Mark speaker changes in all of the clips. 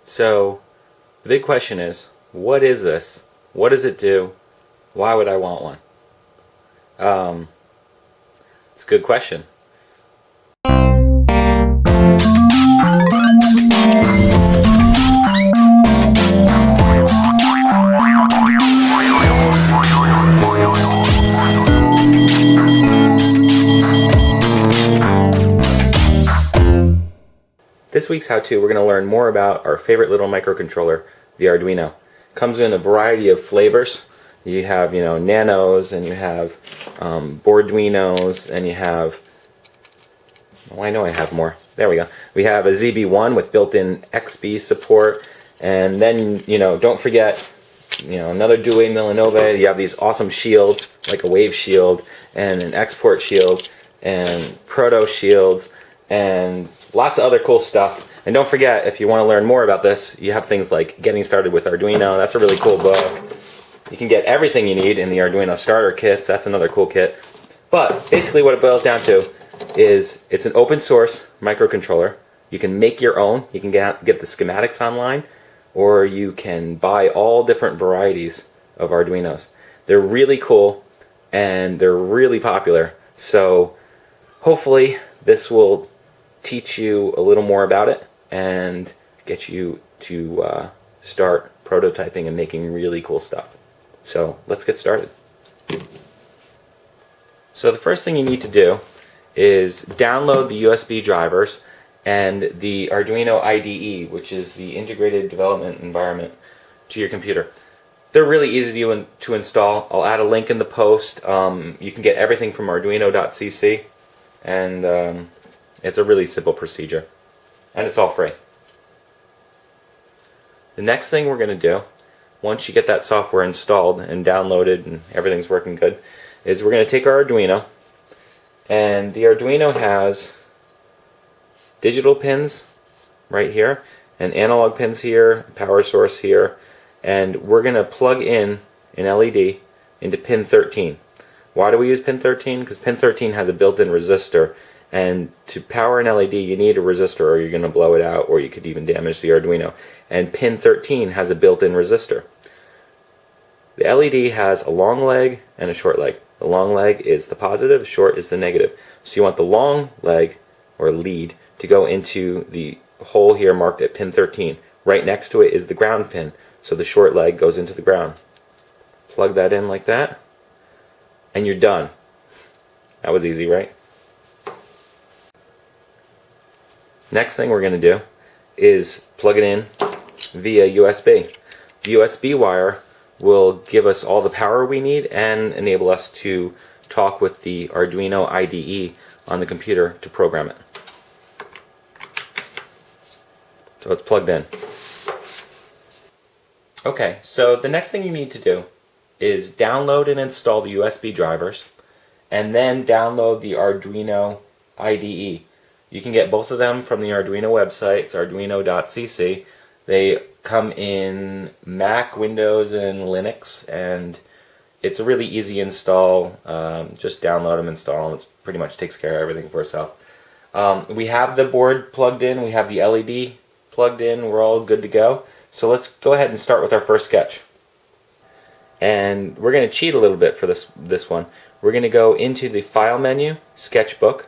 Speaker 1: So the big question is, what is this? What does it do? Why would I want one? It's a good question. This week's how-to, we're going to learn more about our favorite little microcontroller, the Arduino. It comes in a variety of flavors. You have, nanos, and you have Boarduinos, and you have, oh, I know I have more. There we go. We have a ZB1 with built-in XB support, and then, don't forget, another Dewey Millanova. You have these awesome shields, like a wave shield, and an export shield, and proto shields, and lots of other cool stuff. And don't forget, if you want to learn more about this, you have things like Getting Started with Arduino. That's a really cool book. You can get everything you need in the Arduino starter kits. That's another cool kit. But basically what it boils down to is it's an open source microcontroller. You can make your own. You can get the schematics online, or you can buy all different varieties of Arduinos. They're really cool and they're really popular. So hopefully this will teach you a little more about it and get you to start prototyping and making really cool stuff. So let's get started. So the first thing you need to do is download the USB drivers and the Arduino IDE, which is the Integrated Development Environment, to your computer. They're really easy to install. I'll add a link in the post. You can get everything from arduino.cc, and it's a really simple procedure, and it's all free. The next thing we're going to do, once you get that software installed and downloaded and everything's working good, is we're going to take our Arduino, and the Arduino has digital pins right here, and analog pins here, power source here, and we're going to plug in an LED into pin 13. Why do we use pin 13? Because pin 13 has a built-in resistor. And to power an LED, you need a resistor, or you're going to blow it out, or you could even damage the Arduino. And pin 13 has a built-in resistor. The LED has a long leg and a short leg. The long leg is the positive, short is the negative. So you want the long leg, or lead, to go into the hole here marked at pin 13. Right next to it is the ground pin, so the short leg goes into the ground. Plug that in like that, and you're done. That was easy, right? Next thing we're going to do is plug it in via USB. The USB wire will give us all the power we need and enable us to talk with the Arduino IDE on the computer to program it. So it's plugged in. Okay, so the next thing you need to do is download and install the USB drivers, and then download the Arduino IDE. You can get both of them from the Arduino website. It's arduino.cc. They come in Mac, Windows, and Linux, and it's a really easy install. Just download them, install them. It pretty much takes care of everything for itself. We have the board plugged in. We have the LED plugged in. We're all good to go. So let's go ahead and start with our first sketch. And we're going to cheat a little bit for this one. We're going to go into the File menu, Sketchbook,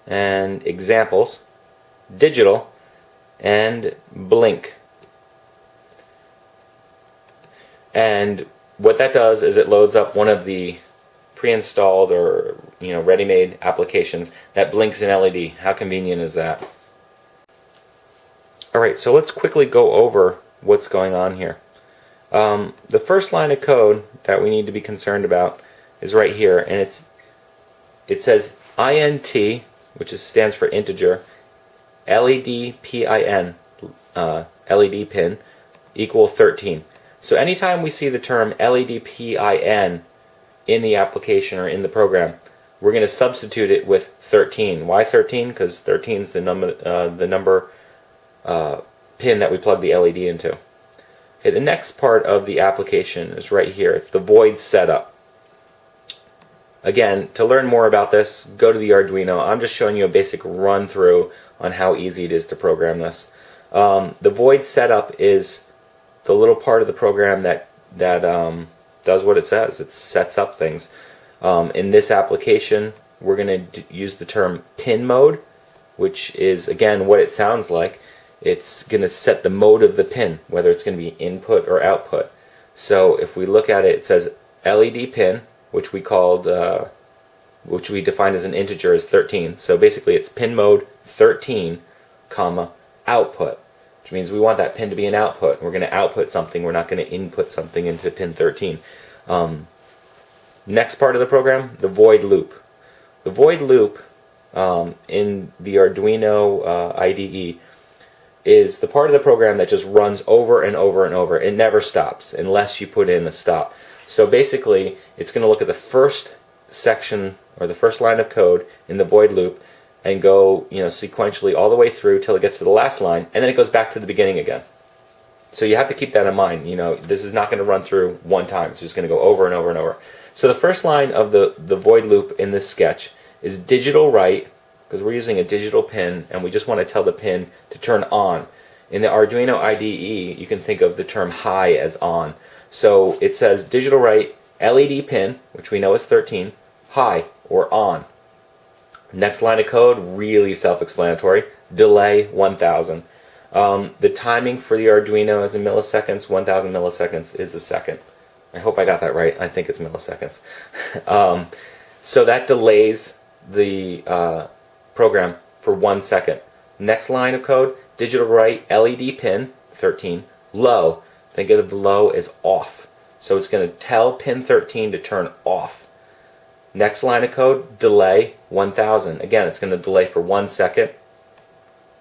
Speaker 1: and Examples, Digital, and Blink. And what that does is it loads up one of the pre-installed or ready-made applications that blinks an LED. How convenient is that? Alright, so let's quickly go over what's going on here. The first line of code that we need to be concerned about is right here, and it says INT, which stands for integer, LED PIN, LED pin, equal 13. So anytime we see the term LED PIN in the application or in the program, we're going to substitute it with 13. Why 13? Because 13 is the number pin that we plug the LED into. Okay, the next part of the application is right here. It's the void setup. Again, to learn more about this, go to the Arduino. I'm just showing you a basic run through on how easy it is to program this. The void setup is the little part of the program that does what it says. It sets up things. In this application, we're going to use the term pin mode, which is, again, what it sounds like. It's going to set the mode of the pin, whether it's going to be input or output. So if we look at it, it says LED pin, which we defined as an integer as 13. So basically it's pin mode 13, comma, output, which means we want that pin to be an output. We're going to output something. We're not going to input something into pin 13. Next part of the program, the void loop. The void loop in the Arduino IDE is the part of the program that just runs over and over and over. It never stops unless you put in a stop. So basically, it's going to look at the first section or the first line of code in the void loop and go, sequentially all the way through till it gets to the last line, and then it goes back to the beginning again. So you have to keep that in mind. This is not going to run through one time. It's just going to go over and over and over. So the first line of the void loop in this sketch is digital write, because we're using a digital pin and we just want to tell the pin to turn on. In the Arduino IDE, you can think of the term high as on. So it says digital write LED pin, which we know is 13, high or on. Next line of code, really self-explanatory, delay 1000. The timing for the Arduino is in milliseconds. 1000 milliseconds is a second. I hope I got that right. I think it's milliseconds. So that delays the program for 1 second. Next line of code, digital write LED pin 13, low. Think of the low as off. So it's going to tell pin 13 to turn off. Next line of code, delay 1000. Again, it's going to delay for 1 second.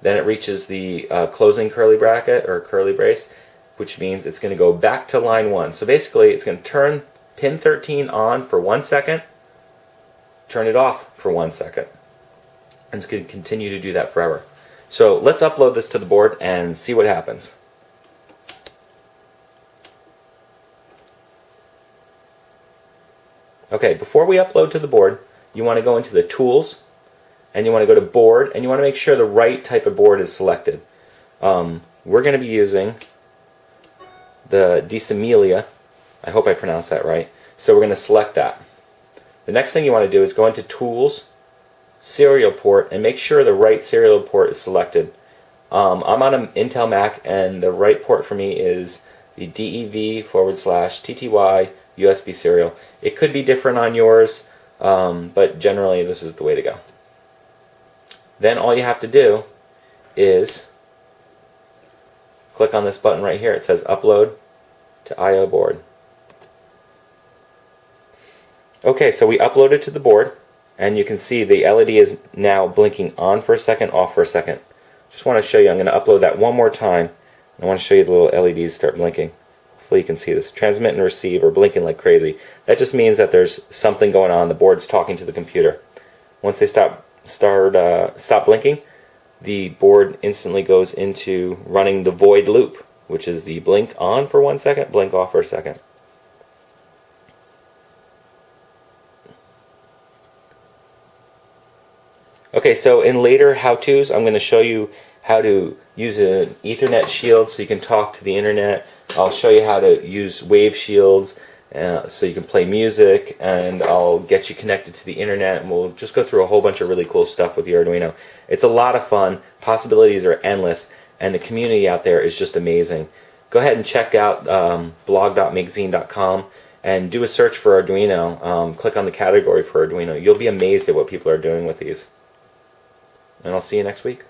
Speaker 1: Then it reaches the closing curly bracket or curly brace, which means it's going to go back to line 1. So basically, it's going to turn pin 13 on for 1 second, turn it off for 1 second. And it's going to continue to do that forever. So let's upload this to the board and see what happens. Okay, before we upload to the board, you want to go into the tools, and you want to go to board, and you want to make sure the right type of board is selected. We're going to be using the Decimelia. I hope I pronounced that right. So we're going to select that. The next thing you want to do is go into tools, serial port, and make sure the right serial port is selected. I'm on an Intel Mac, and the right port for me is the DEV/TTY USB serial. It could be different on yours, but generally this is the way to go. Then all you have to do is click on this button right here. It says upload to I/O board. Okay, so we uploaded to the board, and you can see the LED is now blinking on for a second, off for a second. Just want to show you, I'm going to upload that one more time. I want to show you the little LEDs start blinking. Hopefully you can see this. Transmit and receive are blinking like crazy. That just means that there's something going on. The board's talking to the computer. Once they stop blinking, the board instantly goes into running the void loop, which is the blink on for 1 second, blink off for a second. Okay, so in later how-tos, I'm going to show you how to use an Ethernet shield so you can talk to the internet. I'll show you how to use wave shields so you can play music, and I'll get you connected to the internet, and we'll just go through a whole bunch of really cool stuff with the Arduino. It's a lot of fun, possibilities are endless, and the community out there is just amazing. Go ahead and check out blog.makezine.com and do a search for Arduino. Click on the category for Arduino. You'll be amazed at what people are doing with these. And I'll see you next week.